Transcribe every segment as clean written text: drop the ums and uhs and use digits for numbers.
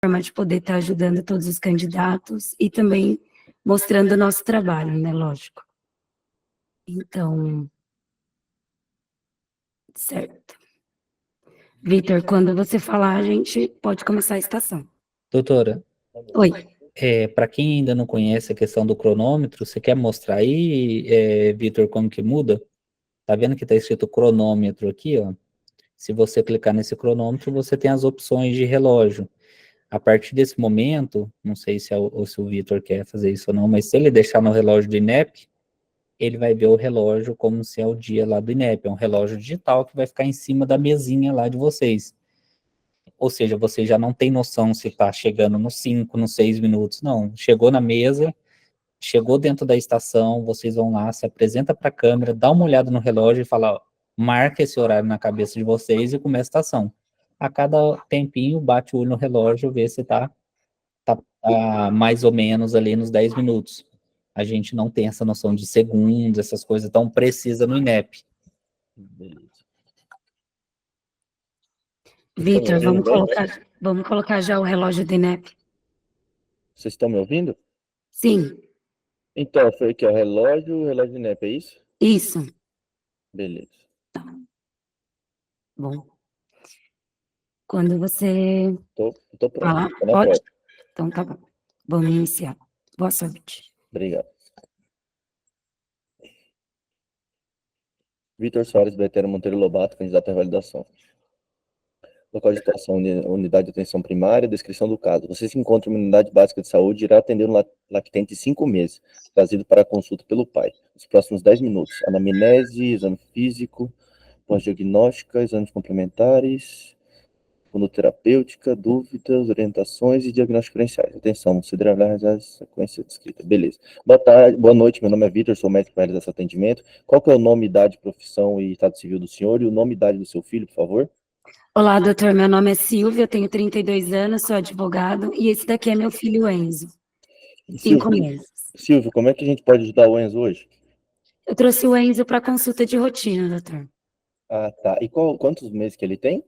forma de poder estar ajudando todos os candidatos e também mostrando o nosso trabalho, né, lógico. Então, certo. Vitor, quando você falar, a gente pode começar a estação. Doutora, Oi. para quem ainda não conhece a questão do cronômetro, você quer mostrar aí, Vitor, como que muda? Tá vendo que tá escrito cronômetro aqui, ó? Se você clicar nesse cronômetro, você tem as opções de relógio. A partir desse momento, não sei se o Vitor quer fazer isso ou não, mas se ele deixar no relógio do INEP, ele vai ver o relógio como se é o dia lá do INEP. É um relógio digital que vai ficar em cima da mesinha lá de vocês. Ou seja, você já não tem noção se está chegando nos 5, nos 6 minutos. Não, chegou na mesa, chegou dentro da estação, vocês vão lá, se apresenta para a câmera, dá uma olhada no relógio e fala, ó, marca esse horário na cabeça de vocês e começa a estação. A cada tempinho, bate o olho no relógio, vê se tá mais ou menos ali nos 10 minutos. A gente não tem essa noção de segundos, essas coisas tão precisas no INEP. Beleza. Vitor, vamos colocar já o relógio do INEP. Vocês estão me ouvindo? Sim, Então, foi aqui, ó, o relógio de NEP, é isso? isso. Beleza. Bom. Quando você Tô pronto. falar, Tô na pode? prova. Então tá bom. Vamos iniciar. Boa sorte. Obrigado. Vitor Soares Betero Monteiro Lobato, candidato à validação. Local de atuação, unidade de atenção primária, descrição do caso. Você se encontra em uma unidade básica de saúde e irá atender um lactente de 5 meses, trazido para a consulta pelo pai. Nos próximos 10 minutos, anamnese, exame físico, pós-diagnóstica, exames complementares, fonoterapêutica, dúvidas, orientações e diagnósticos diferenciais. Atenção, considerar a sequência descrita. Beleza. Boa tarde, boa noite, meu nome é Vitor, sou médico para realizar esse atendimento. Qual que é o nome, idade, profissão e estado civil do senhor e o nome e idade do seu filho, por favor? Olá, doutor. Meu nome é Silvia, eu tenho 32 anos, sou advogado e esse daqui é meu filho Enzo, 5 meses. Silvio, como é que a gente pode ajudar o Enzo hoje? Eu trouxe o Enzo para consulta de rotina, doutor. Ah, tá. E quantos meses que ele tem?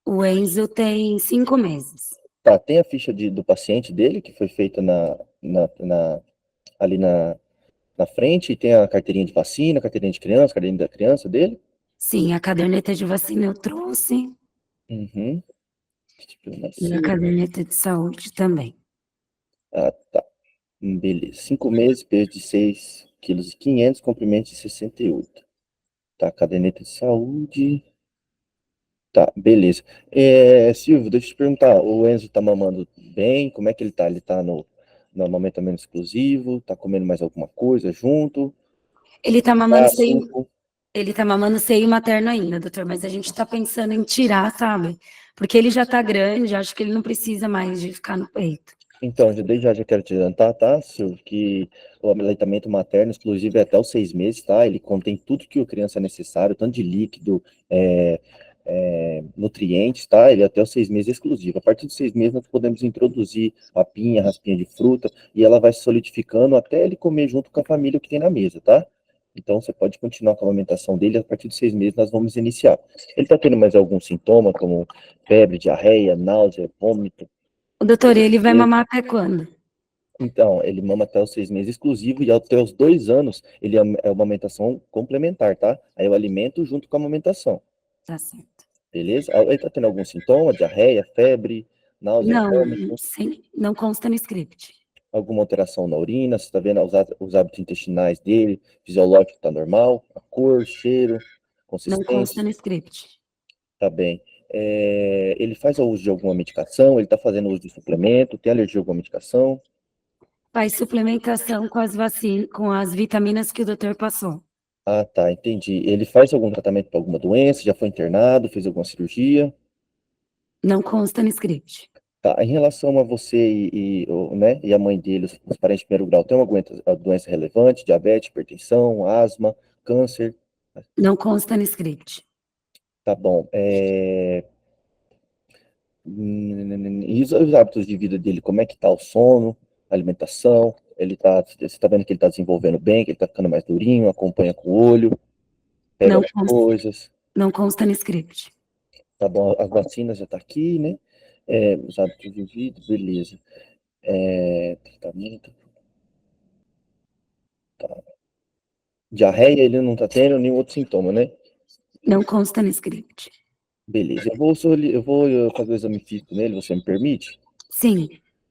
O Enzo tem 5 meses. Tá, tem a ficha do paciente dele, que foi feita ali na frente, e tem a carteirinha de vacina, carteirinha de criança, carteirinha da criança dele? Sim, a caderneta de vacina eu trouxe Uhum. e a caderneta de saúde também. Ah, tá. Beleza. 5 meses, peso de 6,5 kg, comprimento de 68. Tá, caderneta de saúde. Tá, beleza. Silvio, deixa eu te perguntar, o Enzo tá mamando bem? Como é que ele tá? Ele tá no amamentamento exclusivo? Tá comendo mais alguma coisa junto? Ele tá mamando seio, Suco? ele tá mamando seio materno ainda, doutor, mas a gente tá pensando em tirar, sabe? Porque ele já tá grande, acho que ele não precisa mais de ficar no peito. Então, desde já quero te adiantar, tá, Silvio, que o aleitamento materno exclusivo é até os 6 meses, tá? Ele contém tudo que a criança é necessário, tanto de líquido, nutrientes, tá? Ele é até os 6 meses exclusivo. A partir dos 6 meses, nós podemos introduzir papinha, raspinha de fruta, e ela vai se solidificando até ele comer junto com a família que tem na mesa, tá? Então, você pode continuar com a amamentação dele, a partir dos 6 meses nós vamos iniciar. Ele está tendo mais algum sintoma, como febre, diarreia, náusea, vômito? O doutor, ele vai mamar até quando? Então, ele mama até os 6 meses exclusivo e até os 2 anos ele é uma amamentação complementar, tá? Aí eu alimento junto com a amamentação. Tá certo. Beleza? Ele tá tendo algum sintoma? Diarreia, febre, náusea, Não, vômito? não consta no script. Alguma alteração na urina? Você tá vendo os hábitos intestinais dele? Fisiológico tá normal? A cor, cheiro, Não consta consistência? no script. Tá bem. Ele faz o uso de alguma medicação? Ele tá fazendo uso de suplemento? Tem alergia a alguma medicação? Faz suplementação com as vacinas, com as vitaminas que o doutor passou. Ah, tá, entendi. Ele faz algum tratamento para alguma doença? Já foi internado? Fez alguma cirurgia? Não consta no script. Tá, em relação a você né, e a mãe dele, os parentes de primeiro grau, tem alguma doença relevante? Diabetes, hipertensão, asma, câncer? Não consta no script. Tá bom. E os hábitos de vida dele, como é que tá o sono, a alimentação? Você tá vendo que ele tá desenvolvendo bem, que ele tá ficando mais durinho, acompanha com o olho, pega as coisas? Não consta no script. Tá bom, as vacinas já tá aqui, né? Os hábitos de vida, beleza. Tratamento. Tá. Diarreia ele não tá tendo nenhum outro sintoma, né? Não consta no script. Beleza. Eu vou fazer o exame físico nele, você me permite? Sim,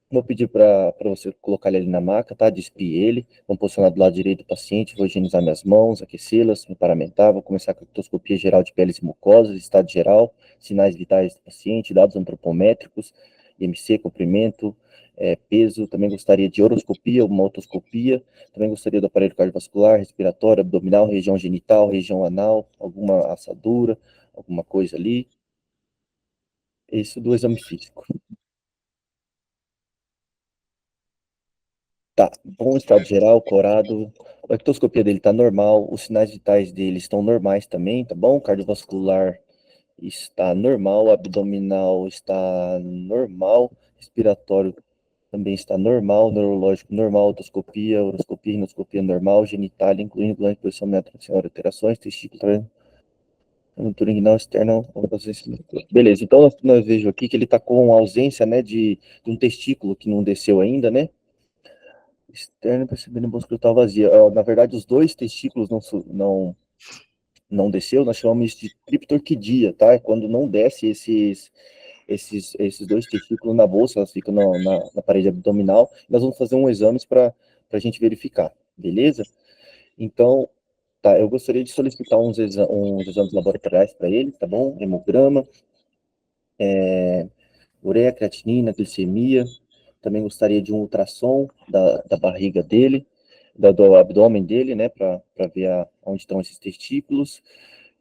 Vou pedir para você colocar ele ali na maca, tá? Despir ele. Vamos posicionar do lado direito do paciente. Vou higienizar minhas mãos, aquecê-las, me paramentar. Vou começar com a ectoscopia geral de peles e mucosas, estado geral, sinais vitais do paciente, dados antropométricos, IMC, comprimento, peso. Também gostaria de horoscopia, uma otoscopia. Também gostaria do aparelho cardiovascular, respiratório, abdominal, região genital, região anal, alguma assadura, alguma coisa ali. Isso do exame físico. Tá, bom estado geral, corado. A ectoscopia dele tá normal, os sinais vitais dele estão normais também, tá bom? Cardiovascular está normal, abdominal está normal, respiratório também está normal, neurológico normal, otoscopia, horoscopia, rinoscopia normal, genitália, incluindo glande, posição métrica, sem alterações, testículo, abertura inguinal externa, beleza, então nós vejo aqui que ele tá com ausência, né, de um testículo que não desceu ainda, né? Externo percebendo a escrotal vazia. Na verdade, os dois testículos não desceu, nós chamamos isso de criptorquidia, tá? É quando não desce esses dois testículos na bolsa, elas ficam na parede abdominal. Nós vamos fazer um exame para a gente verificar, beleza? Então, tá, eu gostaria de solicitar uns exames laboratoriais para ele, tá bom? Hemograma, ureia, creatinina, glicemia. Também gostaria de um ultrassom da barriga dele, do abdômen dele, né, para ver onde estão esses testículos.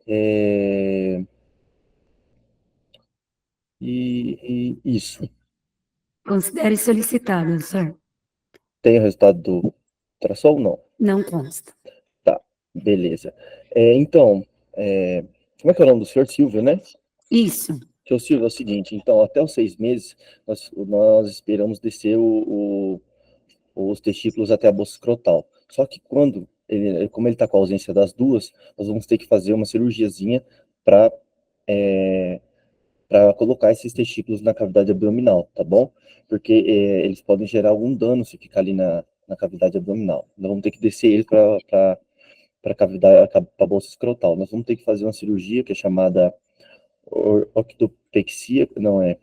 E isso. considere solicitado, senhor. Tem o resultado do ultrassom? Não. Não consta. Tá, beleza. Então, como é que é o nome do senhor? Silvio, né? Isso. Seu Silvio, é o seguinte, então, até os 6 meses, nós esperamos descer os testículos até a bolsa escrotal. Só que como ele está com a ausência das duas, nós vamos ter que fazer uma cirurgiazinha para colocar esses testículos na cavidade abdominal, tá bom? Porque eles podem gerar algum dano se ficar ali na cavidade abdominal. Nós vamos ter que descer eles para a cavidade, para a bolsa escrotal. Nós vamos ter que fazer uma cirurgia que é chamada orquidopexia, não é?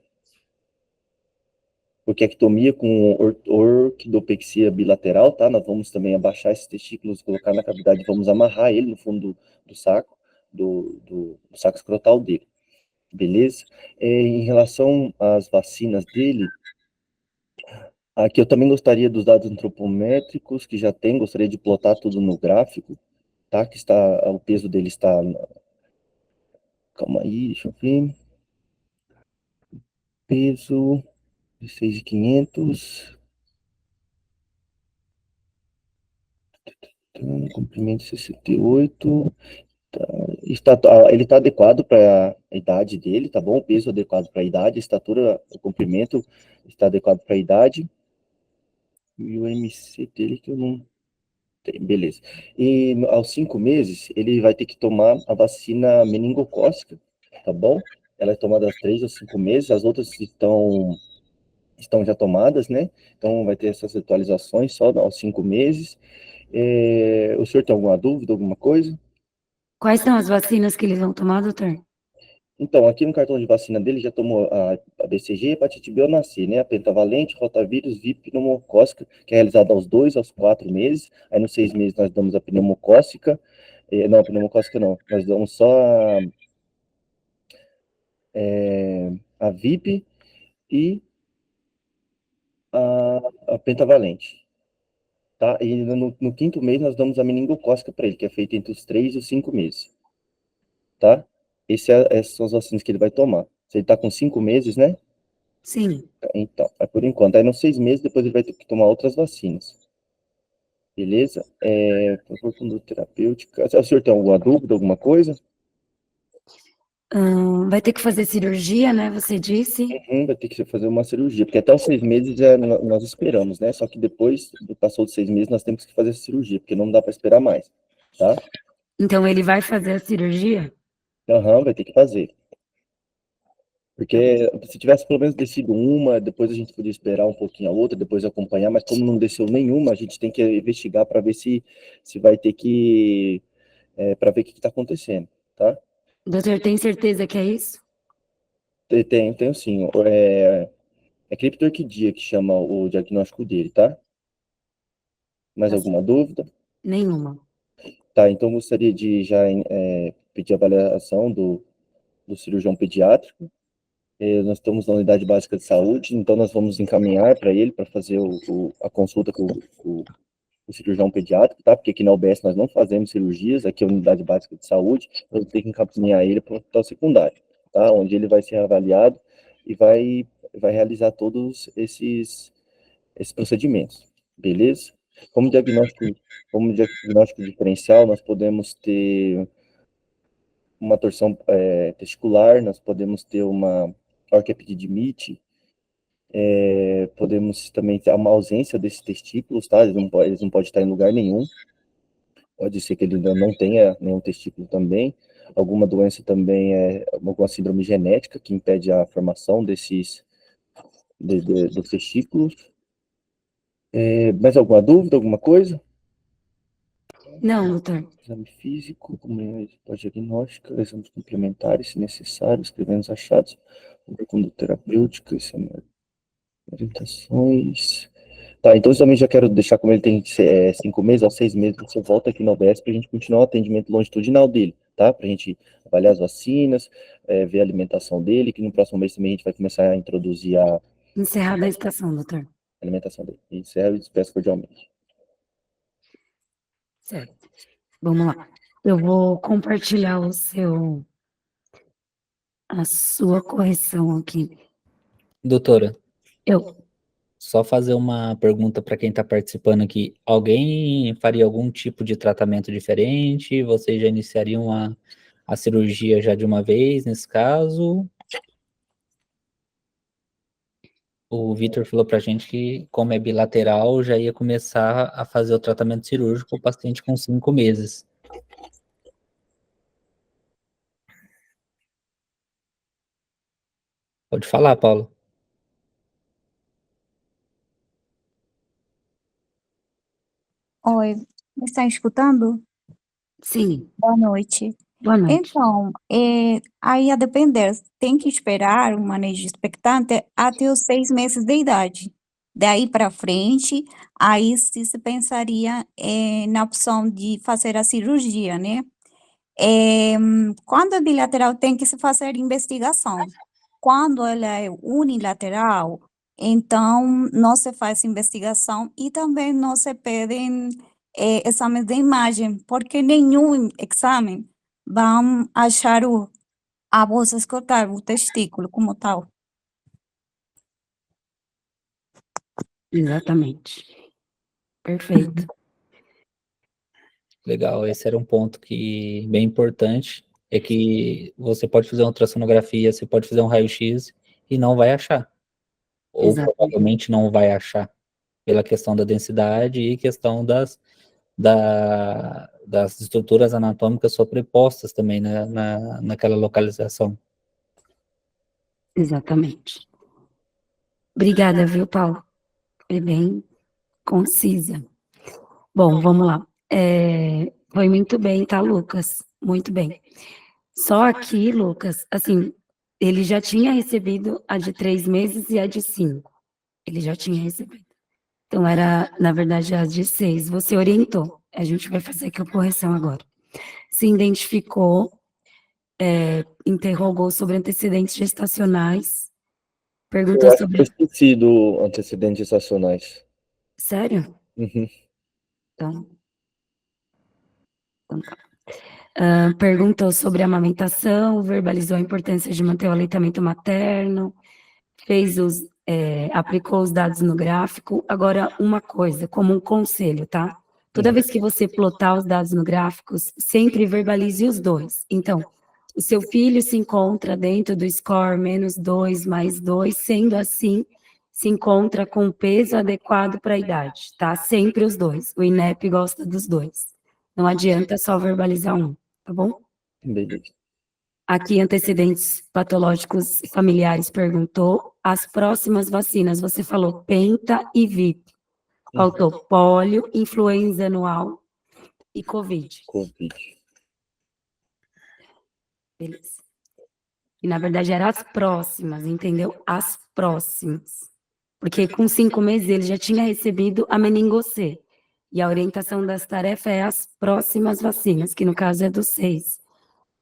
Orquiectomia com orquidopexia bilateral, tá? Nós vamos também abaixar esses testículos, colocar na cavidade, vamos amarrar ele no fundo do saco, do saco escrotal dele, beleza? Em relação às vacinas dele, aqui eu também gostaria dos dados antropométricos, que já tem, gostaria de plotar tudo no gráfico, tá? O peso dele está, calma aí, deixa eu ver, peso, 16.500, comprimento 68, ele está adequado para a idade dele, tá bom? O peso adequado para a idade, a estatura, o comprimento está adequado para a idade. E o MC dele que eu não tenho, beleza. E aos 5 meses, ele vai ter que tomar a vacina meningocócica, tá bom? Ela é tomada aos 3 ou 5 meses, as outras estão já tomadas, né? Então vai ter essas atualizações só aos 5 meses. O senhor tem alguma dúvida, alguma coisa? Quais são as vacinas que eles vão tomar, doutor? Então, aqui no cartão de vacina dele já tomou a BCG, hepatite B ou NAC, né? A pentavalente, rotavírus, VIP, pneumocócica, que é realizada aos 2 aos 4 meses. Aí, nos 6 meses, nós damos a pneumocócica. Não, a pneumocócica não. Nós damos só a VIP e a pentavalente. Tá? E no quinto mês, nós damos a meningocócica para ele, que é feita entre os 3 e os 5 meses. Tá? Essas são as vacinas que ele vai tomar. Se ele está com 5 meses, né? Sim. Então, é por enquanto. Aí, nos 6 meses, depois ele vai ter que tomar outras vacinas. Beleza? Por favor, conduta terapêutica. O senhor tem alguma dúvida, alguma coisa? Vai ter que fazer cirurgia, né? Você disse. Vai ter que fazer uma cirurgia, porque até os 6 meses nós esperamos, né? Só que depois, passou dos 6 meses, nós temos que fazer a cirurgia, porque não dá para esperar mais, tá? Então ele vai fazer a cirurgia? Vai ter que fazer. Porque se tivesse pelo menos descido uma, depois a gente podia esperar um pouquinho a outra, depois acompanhar, mas como não desceu nenhuma, a gente tem que investigar para ver se vai ter que, para ver o que está acontecendo, tá? Doutor, tem certeza que é isso? Tenho sim. É criptorquidia que chama o diagnóstico dele, tá? Mais Tá alguma dúvida? Nenhuma. Tá, então gostaria de já pedir a avaliação do cirurgião pediátrico. Nós estamos na unidade básica de saúde, então nós vamos encaminhar para ele para fazer a consulta com o cirurgião pediátrico, tá? Porque aqui na UBS nós não fazemos cirurgias, aqui é a unidade básica de saúde, então eu tenho que encaminhar ele para o hospital secundário, tá? Onde ele vai ser avaliado e vai realizar todos esses procedimentos, beleza? Como diagnóstico diferencial, nós podemos ter uma torção testicular, nós podemos ter uma orquiepididimite, podemos também ter uma ausência desses testículos, tá? Eles não podem estar em lugar nenhum. Pode ser que ele ainda não tenha nenhum testículo também. Alguma doença também, alguma síndrome genética que impede a formação dos testículos. Mais alguma dúvida, alguma coisa? Não, doutor. Exame físico, pós-diagnóstica, exames complementares, se necessário, escrevendo os achados, conduta terapêutica, orientações. Tá, então eu também já quero deixar, como ele tem 5 meses, aos 6 meses, você volta aqui na UBS para a gente continuar o atendimento longitudinal dele, tá? Para a gente avaliar as vacinas, ver a alimentação dele, que no próximo mês também a gente vai começar a introduzir a Encerrada a estação, doutor. alimentação dele. E encerro e despeço cordialmente. Certo. Vamos lá. Eu vou compartilhar a sua correção aqui. Doutora, Eu, só fazer uma pergunta para quem está participando aqui. Alguém faria algum tipo de tratamento diferente? Vocês já iniciariam a cirurgia já de uma vez, nesse caso? O Vitor falou para a gente que, como é bilateral, já ia começar a fazer o tratamento cirúrgico o paciente com 5 meses. Pode falar, Paulo. Oi, me está escutando? sim. Boa noite. Boa noite. Então, aí a depender, tem que esperar o manejo expectante até os 6 meses de idade. Daí para frente, aí sim se pensaria na opção de fazer a cirurgia, né? Quando é bilateral, tem que se fazer investigação. Quando ela é unilateral, então não se faz investigação e também não se pedem exames de imagem, porque nenhum exame vão achar a bolsa escotar, o testículo como tal. Exatamente. Perfeito. Legal, esse era um ponto que bem importante, é que você pode fazer uma ultrassonografia, você pode fazer um raio-x e não vai achar. Ou Exatamente. provavelmente não vai achar, pela questão da densidade e questão das estruturas anatômicas sobrepostas também naquela localização. Exatamente. Obrigada, viu, Paulo? Foi bem concisa. Bom, vamos lá. Foi muito bem, tá, Lucas? Muito bem. Só aqui, Lucas, assim, ele já tinha recebido a de 3 meses e a de 5. Ele já tinha recebido. Então, era, na verdade, a de 6. Você orientou. A gente vai fazer aqui a correção agora. Se identificou, interrogou sobre antecedentes gestacionais, perguntou Eu acho que eu sobre... esqueci do antecedentes gestacionais. Sério? Uhum. Então tá. Perguntou sobre a amamentação, verbalizou a importância de manter o aleitamento materno, aplicou os dados no gráfico. Agora, uma coisa, como um conselho, tá? Toda vez que você plotar os dados no gráfico, sempre verbalize os dois. Então, o seu filho se encontra dentro do score -2, +2, sendo assim, se encontra com o peso adequado para a idade, tá? Sempre os dois. O INEP gosta dos dois. Não adianta só verbalizar um, tá bom? Beleza. Aqui, antecedentes patológicos familiares perguntou. As próximas vacinas, você falou penta e VIP. Faltou pólio, influenza anual e Covid. Covid. Beleza. E, na verdade, eram as próximas, entendeu? As próximas. Porque com 5 meses ele já tinha recebido a meningocê. E a orientação das tarefas é as próximas vacinas, que no caso é dos 6.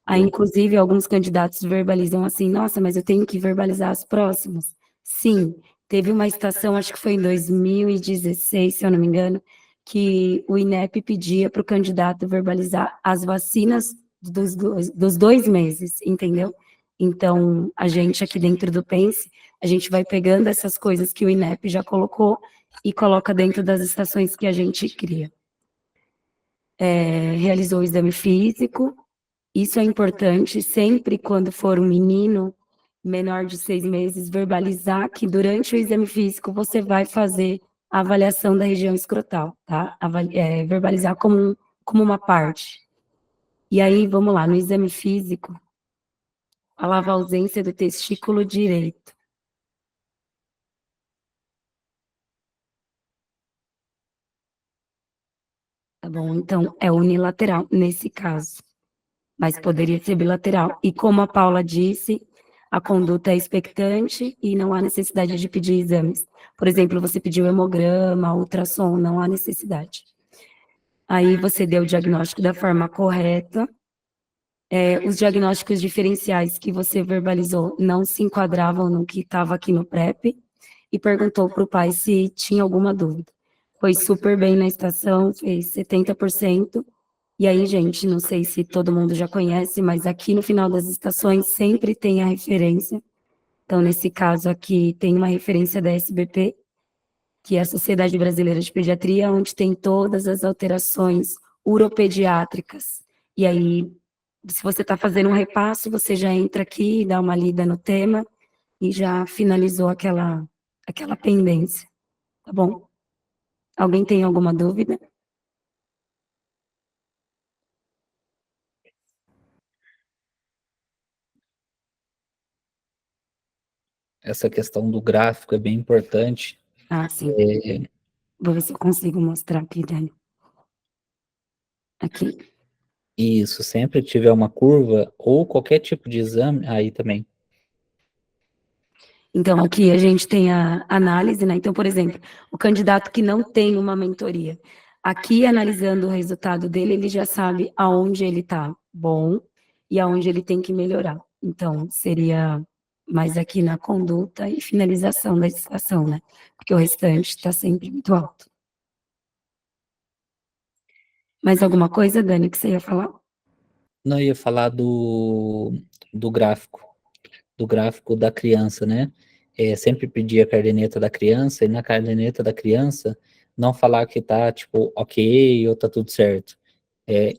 Aí, inclusive, alguns candidatos verbalizam assim, nossa, mas eu tenho que verbalizar as próximas. Sim, teve uma estação, acho que foi em 2016, se eu não me engano, que o INEP pedia para o candidato verbalizar as vacinas dos 2 meses, entendeu? Então, a gente aqui dentro do Pense, a gente vai pegando essas coisas que o INEP já colocou e coloca dentro das estações que a gente cria. Realizou o exame físico, isso é importante, sempre quando for um menino menor de 6 meses, verbalizar que durante o exame físico você vai fazer a avaliação da região escrotal, tá? Verbalizar como uma parte. E aí, vamos lá, no exame físico, falava a ausência do testículo direito. Tá bom? Então, é unilateral nesse caso, mas poderia ser bilateral. E como a Paula disse, a conduta é expectante e não há necessidade de pedir exames. Por exemplo, você pediu hemograma, ultrassom, não há necessidade. Aí você deu o diagnóstico da forma correta. Os diagnósticos diferenciais que você verbalizou não se enquadravam no que estava aqui no PrEP e perguntou para o pai se tinha alguma dúvida. Foi super bem na estação, fez 70%. E aí, gente, não sei se todo mundo já conhece, mas aqui no final das estações sempre tem a referência. Então, nesse caso aqui, tem uma referência da SBP, que é a Sociedade Brasileira de Pediatria, onde tem todas as alterações uropediátricas. E aí, se você está fazendo um repasso, você já entra aqui, dá uma lida no tema e já finalizou aquela pendência, tá bom? Alguém tem alguma dúvida? Essa questão do gráfico é bem importante. Ah, sim. Vou ver se eu consigo mostrar aqui, Dani. Aqui. Isso, sempre tiver uma curva ou qualquer tipo de exame, aí também. Então, aqui a gente tem a análise, né? Então, por exemplo, o candidato que não tem uma mentoria, aqui analisando o resultado dele, ele já sabe aonde ele está bom e aonde ele tem que melhorar. Então, seria mais aqui na conduta e finalização da estação, né? Porque o restante está sempre muito alto. Mais alguma coisa, Dani, que você ia falar? Não, eu ia falar do gráfico da criança, né? Sempre pedir a caderneta da criança, e na caderneta da criança não falar que tá, tipo, ok, ou tá tudo certo.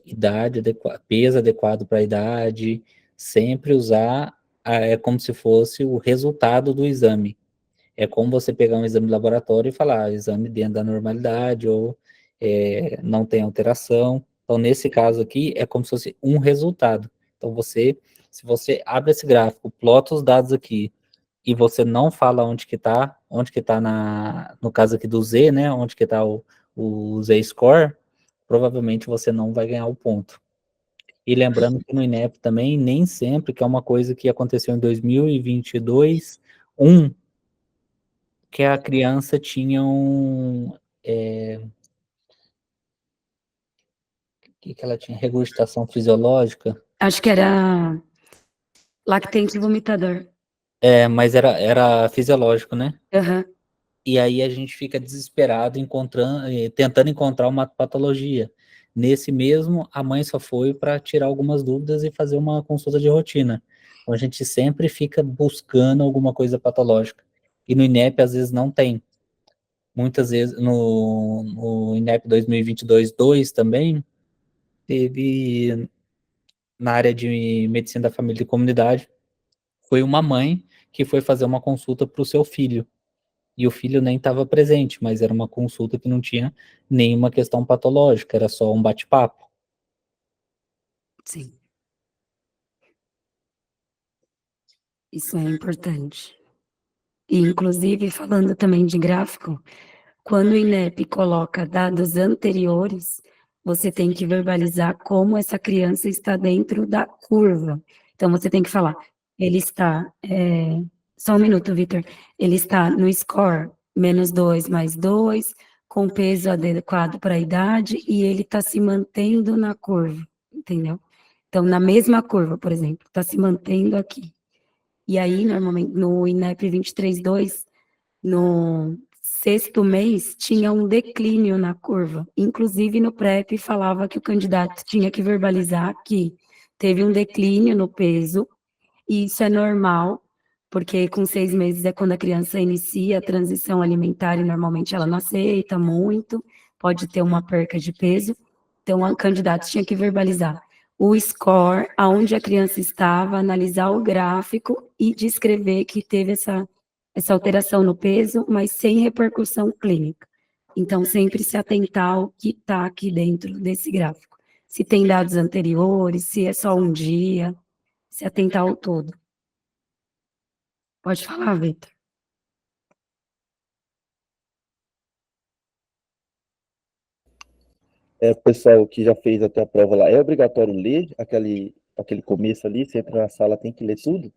Idade adequada, peso adequado para a idade, sempre usar, é como se fosse o resultado do exame. É como você pegar um exame de laboratório e falar, exame dentro da normalidade, ou não tem alteração. Então, nesse caso aqui, é como se fosse um resultado. Então, se você abre esse gráfico, plota os dados aqui, e você não fala onde que tá no caso aqui do Z, né, onde que tá o Z-score, provavelmente você não vai ganhar o ponto. E lembrando que no INEP também, nem sempre, que é uma coisa que aconteceu em 2022, que a criança tinha que ela tinha regurgitação fisiológica, Acho que era lactente vomitador. mas era fisiológico, né? Aham. E aí a gente fica desesperado tentando encontrar uma patologia. Nesse mesmo, a mãe só foi para tirar algumas dúvidas e fazer uma consulta de rotina. Então a gente sempre fica buscando alguma coisa patológica. E no INEP às vezes não tem. Muitas vezes no INEP 2022-2 também teve na área de medicina da família e comunidade, foi uma mãe que foi fazer uma consulta para o seu filho. E o filho nem estava presente, mas era uma consulta que não tinha nenhuma questão patológica, era só um bate-papo. Sim. Isso é importante. E, inclusive, falando também de gráfico, quando o INEP coloca dados anteriores, você tem que verbalizar como essa criança está dentro da curva. Então, você tem que falar, ele está, só um minuto, Vitor, ele está no score -2 mais 2, com peso adequado para a idade, e ele está se mantendo na curva, entendeu? Então, na mesma curva, por exemplo, está se mantendo aqui. E aí, normalmente, no INEP 23.2, no sexto mês, tinha um declínio na curva. Inclusive, no PrEP, falava que o candidato tinha que verbalizar que teve um declínio no peso, e isso é normal, porque com 6 meses é quando a criança inicia a transição alimentar e normalmente ela não aceita muito, pode ter uma perca de peso. Então, o candidato tinha que verbalizar o score, aonde a criança estava, analisar o gráfico e descrever que teve essa alteração no peso, mas sem repercussão clínica. Então, sempre se atentar ao que está aqui dentro desse gráfico. Se tem dados anteriores, se é só um dia, se atentar ao todo. Pode falar, Vitor. O pessoal que já fez até a prova lá, é obrigatório ler aquele começo ali? Você entra na sala, tem que ler tudo?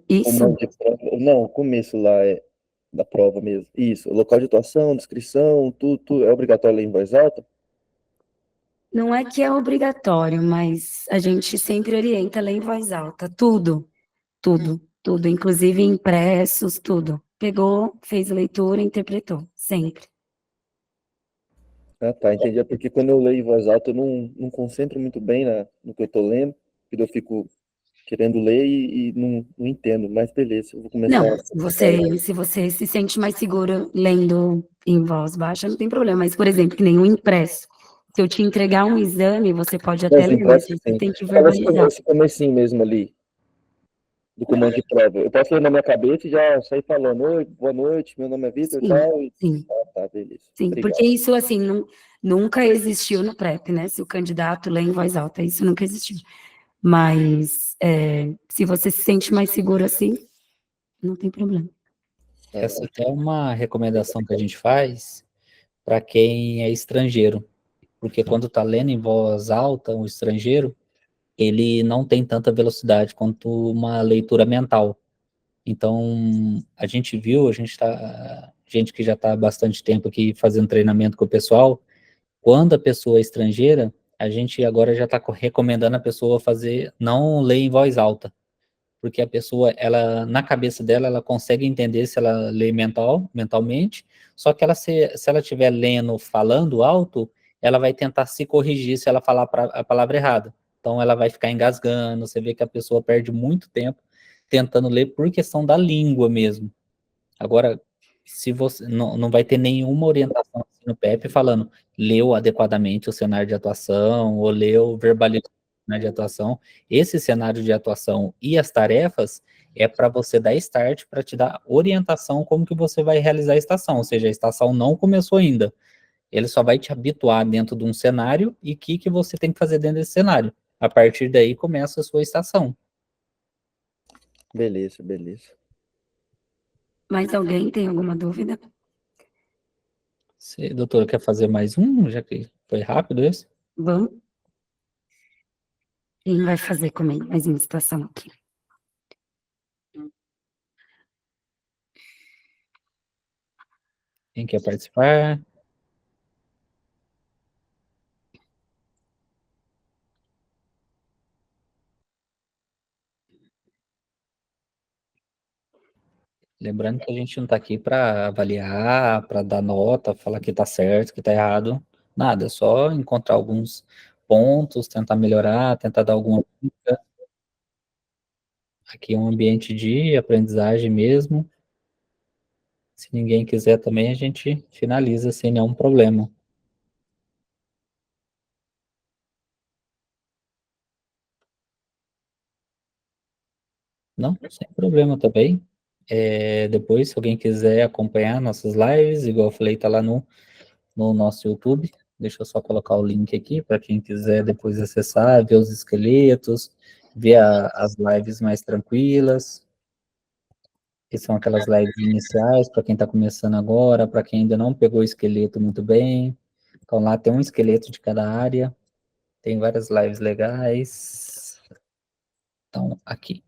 Isso? Não, o começo lá da prova mesmo. Isso, local de atuação, descrição, tudo é obrigatório ler em voz alta? Não é que é obrigatório, mas a gente sempre orienta a ler em voz alta. Tudo, inclusive impressos, tudo. Pegou, fez a leitura, interpretou, sempre. Ah, tá, entendi. É porque quando eu leio em voz alta, eu não concentro muito bem no que eu tô lendo, porque eu fico querendo ler e não entendo, mas beleza, eu vou começar. Não, se você se sente mais seguro lendo em voz baixa, não tem problema. Mas, por exemplo, que nem um impresso. Se eu te entregar um exame, você pode até Mas ler, mas impresso, você sim. tem que Mas verbalizar. esse comecinho mesmo ali, do comando de prova, eu posso ler na minha cabeça e já sair falando, oi, boa noite, meu nome é Vitor e Sim, tal. sim. Ah, tá, beleza. Sim, Obrigado. porque isso, assim, nunca existiu no PrEP, né? Se o candidato lê em voz alta, isso nunca existiu. Mas, se você se sente mais seguro assim, não tem problema. Essa até é uma recomendação que a gente faz para quem é estrangeiro, porque quando está lendo em voz alta, um estrangeiro, ele não tem tanta velocidade quanto uma leitura mental. Então, gente que já está há bastante tempo aqui fazendo treinamento com o pessoal, quando a pessoa é estrangeira, a gente agora já está recomendando a pessoa não ler em voz alta, porque a pessoa, ela, na cabeça dela, ela consegue entender se ela lê mentalmente, só que se ela estiver lendo, falando alto, ela vai tentar se corrigir se ela falar a palavra errada. Então, ela vai ficar engasgando, você vê que a pessoa perde muito tempo tentando ler por questão da língua mesmo. Agora, se você não vai ter nenhuma orientação assim no PEP falando leu adequadamente o cenário de atuação ou verbalizou o cenário de atuação. Esse cenário de atuação e as tarefas é para você dar start, para te dar orientação como que você vai realizar a estação, ou seja, a estação não começou ainda. Ele só vai te habituar dentro de um cenário e o que você tem que fazer dentro desse cenário. A partir daí começa a sua estação. Beleza, beleza. Mais alguém tem alguma dúvida? Você, doutora, quer fazer mais um, já que foi rápido esse? Vamos? Quem vai fazer comigo mais uma citação aqui? Quem quer participar? Lembrando que a gente não está aqui para avaliar, para dar nota, falar que está certo, que está errado, nada, é só encontrar alguns pontos, tentar melhorar, tentar dar alguma dica. Aqui é um ambiente de aprendizagem mesmo. Se ninguém quiser também, a gente finaliza sem nenhum problema. Não, sem problema também. Depois, se alguém quiser acompanhar nossas lives, igual eu falei, está lá no nosso YouTube. Deixa eu só colocar o link aqui para quem quiser depois acessar, ver os esqueletos, ver as lives mais tranquilas, que são aquelas lives iniciais, para quem está começando agora, para quem ainda não pegou o esqueleto muito bem. Então lá tem um esqueleto de cada área, tem várias lives legais. Então, aqui.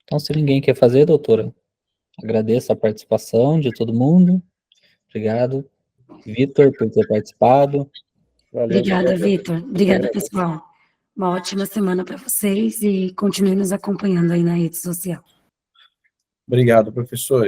Então, se ninguém quer fazer, doutora, agradeço a participação de todo mundo. Obrigado, Vitor, por ter participado. Valeu, Obrigada, doutor. Vitor. Obrigada, agradeço. pessoal. Uma ótima semana para vocês e continue nos acompanhando aí na rede social. Obrigado, professores.